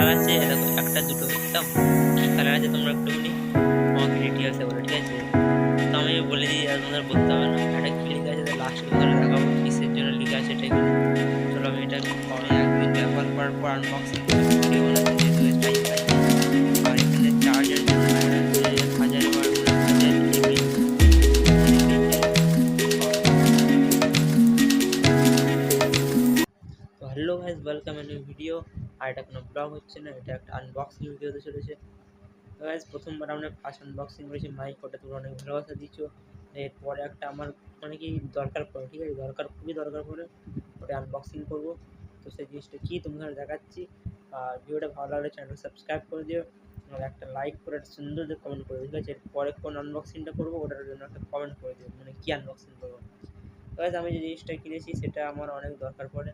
Colour আছে দেখো, একটা দুটো একদম কি কালার আছে তোমরা একটুখানি আমাকে ডিটেলসে বলো, ঠিক আছে? তো আমি বলে দিই, আর তোমাদের বলতে হবে না এটা কি লেখা আছে, লাস্টে তোমাদের দেখাবো কিসের জন্য লেখা আছে এটা এখানে। চলো আমি এটা একদিন ব্যবহার করার পর আনবক্সিং করে ভিডিও বানাচ্ছি, যেহেতু টাইম পাই। আর এখানে চার্জের জন্য লেখা আছে 1000 ওয়াট, 1000 তো hello guys, welcome a new video. আর এটা কোনো ব্লগ হচ্ছে না, এটা একটা আনবক্সিং ভিডিও হতে চলেছে। তো গাইস প্রথমবার আমরা ফার্স্ট আনবক্সিং করেছি মাইক, ওটা তোমরা অনেক ভালোবাসা দিচ্ছো। এরপরে একটা আমার মানে কি দরকার পড়ে, ঠিক আছে, খুবই দরকার পড়ে, ওটা আনবক্সিং করব। তো সেই জিনিসটা কী তোমাদের দেখাচ্ছি। আর ভিডিওটা ভালো লাগলে চ্যানেল সাবস্ক্রাইব করে দিও, আর একটা লাইক করে একটা সুন্দর দিয়ে কমেন্ট করে দিও, ঠিক আছে? এরপরে কোন আনবক্সিংটা করবো ওটার জন্য একটা কমেন্ট করে দিও, মানে কী আনবক্সিং করবো। তো গাইস আমি যে জিনিসটা কিনেছি সেটা আমার অনেক দরকার পড়ে,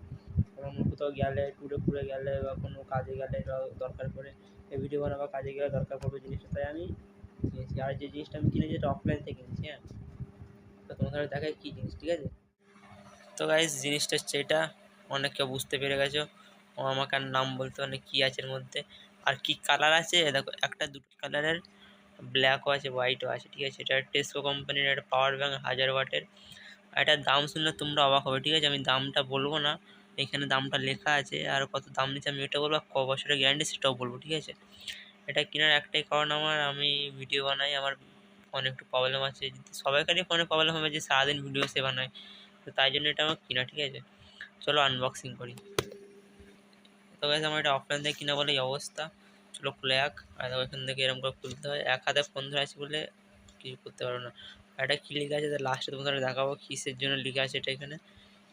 এবং কোথাও গেলে ট্যুরে গেলে বা কোনো কাজে গেলে দরকার পড়ে, এই ভিডিও বানাবা কাজে গেলে দরকার পড়বে জিনিসটা, তাই আমি কিনেছি। আর যে জিনিসটা আমি কিনেছি এটা অফলাইন থেকে কিনেছি, হ্যাঁ। তো তোমাদের দেখায় কী জিনিস, ঠিক আছে? তো গাইস জিনিসটা হচ্ছে এটা, অনেক কেউ বুঝতে পেরে গেছো। ও আমাকে আর নাম বলতে মানে কী আছে এর মধ্যে আর কি কালার আছে দেখো, একটা দুটো কালারের ব্ল্যাকও আছে হোয়াইটও আছে, ঠিক আছে? এটা টেসকো কোম্পানির একটা পাওয়ার ব্যাঙ্ক 1000 ওয়াটের। আর এটার দাম শুনলে তোমরা অবাক হবে, ঠিক আছে? আমি দামটা বলবো না, এখানে দামটা লেখা আছে, আর কত দাম নিচ্ছে আমি এটা বলবো, আর ক বছরের গ্যারান্টি সেটাও বলবো, ঠিক আছে? এটা কেনার একটাই কারণ, আমি ভিডিও বানাই, আমার ফোনে একটু প্রবলেম আছে, সবাইকারই ফোনে প্রবলেম হবে যে সারাদিন ভিডিও সে বানায়, তো তাই জন্য এটা আমার কিনা, ঠিক আছে? চলো আনবক্সিং করি। তো গাইস আমার এটা অফলাইন থেকে কিনা বলে এই অবস্থা। চলো খুলে আর দেখো এখান থেকে এরকম করে খুলতে হয়, এক হাতে ফোন ধরে আছে বলে কিছু করতে পারো না। আর এটা কী লেখা আছে লাস্টে তোমাদের দেখাবো কিসের জন্য লেখা আছে এটা এখানে।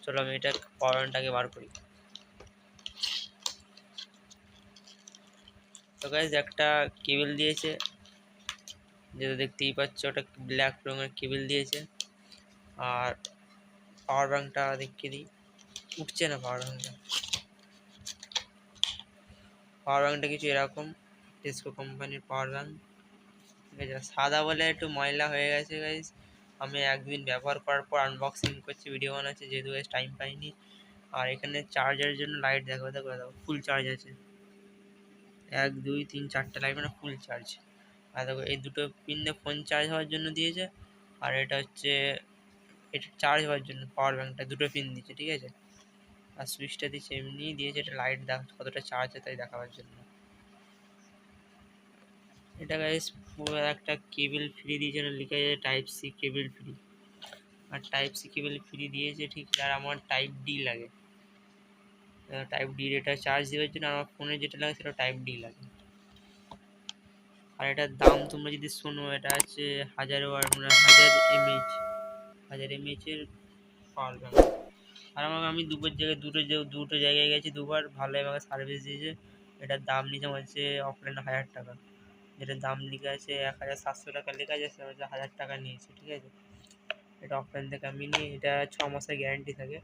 চলো আমি এটা পাওয়ার ব্যাঙ্কটাকে বার করি। তো গাইস একটা কেবল দিয়েছে, যেটা দেখতেই পাচ্ছ, ওটা ব্ল্যাক রঙের কেবল দিয়েছে। আর পাওয়ার ব্যাঙ্কটা দেখিয়ে দিই, উঠছে না পাওয়ার ব্যাঙ্কটা কিছু এরকম, টেসকো কোম্পানির পাওয়ার ব্যাঙ্ক, ঠিক আছে? সাদা বলে একটু ময়লা হয়ে গেছে গাইস, আমি একদিন ব্যবহার করার পর আনবক্সিং করছি ভিডিও বানাচ্ছি, যেহেতু গাইস টাইম পাইনি। আর এখানে চার্জারের জন্য লাইট দেখো, দেখো দেখো ফুল চার্জ আছে, 1 2 3 4টে লাইট মানে ফুল চার্জ। আর দেখো এই দুটো পিন দিয়ে ফোন চার্জ হওয়ার জন্য দিয়েছে, আর এটা হচ্ছে এটা চার্জ হওয়ার জন্য পাওয়ার ব্যাঙ্কটা দুটো পিন দিয়েছে, ঠিক আছে? আর সুইচটা দিয়েছে এমনিই দিয়েছে, এটা লাইট কতটা চার্জ হয় তাই দেখাবার জন্য। এটা গাইস পুরো একটা কেবল ফ্রি দিয়েছে, লেখা আছে টাইপ সি কেবল ফ্রি। আর টাইপ সি কেবল ফ্রি দিয়েছে ঠিক, আর আমার টাইপ ডি লাগে, টাইপ ডি এটা চার্জ দেওয়ার জন্য, আমার ফোনে যেটা লাগে সেটা টাইপ ডি লাগে। আর এটার দাম তোমরা যদি শোনো, এটা আছে 1000 ওয়াট মানে 1000 mAh, 1000 mAh পাওয়ার ব্যাঙ্ক। আর আমি দুটো জায়গায় গেছি, দুবার ভালোই আমাকে সার্ভিস দিয়েছে। এটার দাম নিয়েছে আমার হচ্ছে অফলাইনে 1000 টাকা, যেটার দাম লেখা আছে 1700 টাকা লেখা আছে, সেটা হচ্ছে 1000 টাকা নিয়েছে, ঠিক আছে? এটা অফলাইন থেকে আমি নিই, এটা 6 মাসের গ্যারান্টি থাকে,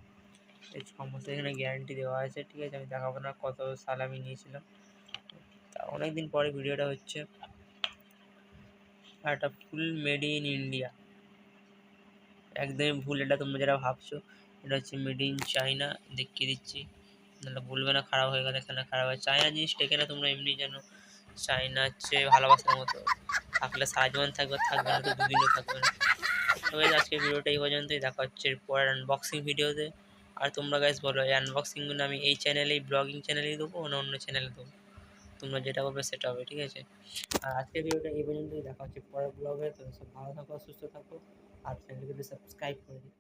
এই 6 মাসের এখানে গ্যারান্টি দেওয়া আছে, ঠিক আছে? আমি দেখাবো না কত সাল আমি নিয়েছিলাম, তা অনেকদিন পরে ভিডিওটা হচ্ছে। আর এটা ফুল মেড ইন ইন্ডিয়া, একদমই ভুল, এটা তোমরা যারা ভাবছো এটা হচ্ছে মেড ইন চায়না, দেখিয়ে দিচ্ছি, নাহলে বলবে না খারাপ হয়ে গেলে, এখানে খারাপ হয়। চায়না জিনিসটা এখানে তোমরা এমনি জানো, চায়না হচ্ছে ভালোবাসার মতো, থাকলে সারা জীবন থাকবে, থাকবে না তো দুদিনও থাকবে না। তো গাইস আজকের ভিডিওটা এই পর্যন্তই, দেখা হচ্ছে পরের আনবক্সিং ভিডিওতে। আর তোমরা গাইস বলো এই আনবক্সিংগুলো আমি এই চ্যানেলেই ব্লগিং চ্যানেলেই দেবো না অন্য চ্যানেলে দেবো, তোমরা যেটা বলবে সেটা হবে, ঠিক আছে? আর আজকের ভিডিওটা এই পর্যন্তই, দেখা হচ্ছে পরের ব্লগে। তো সব ভালো থাকো, সুস্থ থাকো, আর চ্যানেলকে সাবস্ক্রাইব করে দিও।